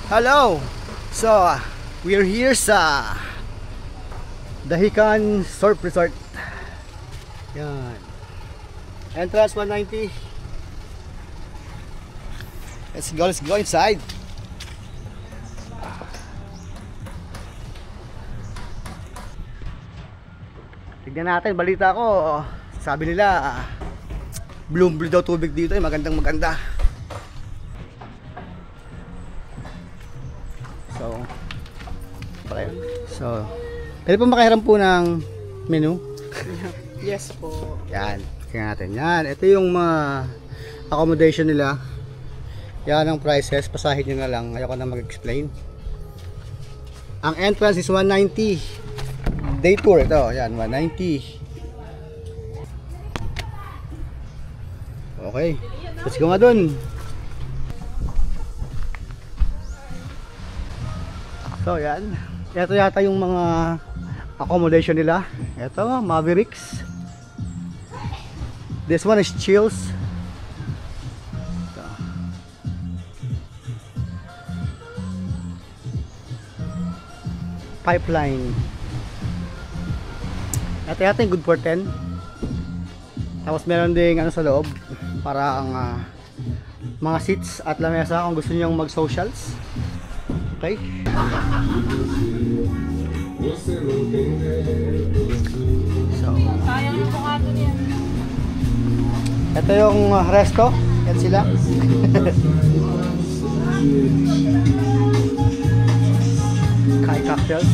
Hello! So, we're here sa Dahican Surf Resort. Yan. Entrance 190. Let's go inside. Tignan natin, balita ko. Sabi nila, blue daw tubig dito, magandang maganda. So, pwede po makahiram po ng menu? Yes po. Yan, tingnan natin. Yan, ito yung mga accommodation nila. Yan ang prices, pasahin nyo na lang. Ayoko na mag-explain. Ang entrance is 190. Day tour ito, yan, 190. Okay, let's go nga dun. So yan, ito yata yung mga accommodation nila. Ito, Mavericks. This one is Chills. Ito. Pipeline. Ito yata yung good for 10. Tapos meron ding ano sa loob, para ang mga seats at lamesa kung gusto niyo mag-socials. Okay. So, ito yung resto. Yan sila. Kai cocktails.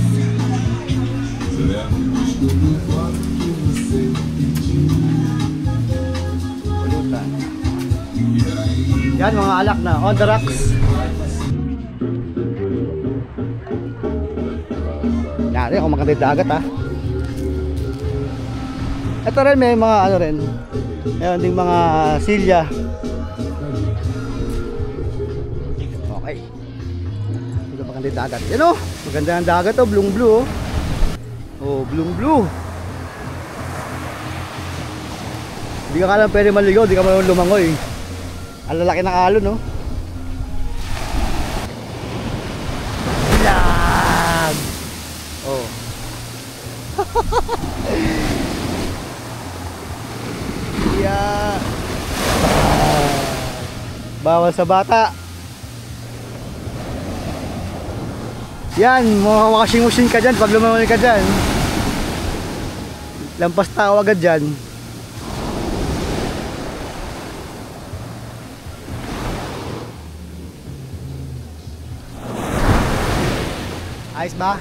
Pulutan. Yan mga alak na on the rocks. Nari ako maganda dagat ha. Ito rin may mga ano rin. Meron ding mga silya. Okay. Ito maganda dagat. Yan o. Maganda ang dagat o. Blue blue o. Oh, blue blue. Hindi ka lang pwede maligaw. Hindi ka marunong lumangoy. Ang lalaki ng alon no. Oh. Yeah. Bawal sa bata. Yan, washing machine ka dyan pag lumangoy ka dyan. Lampas tao agad dyan. Ayos ba?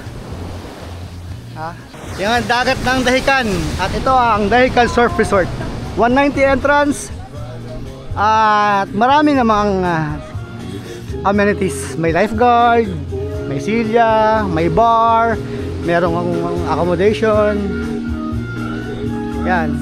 Ha? Yan ang dagat ng Dahican. At ito ang Dahican Surf Resort. 190 entrance. At marami namang amenities. May lifeguard, may silya, may bar, merong accommodation. Yan.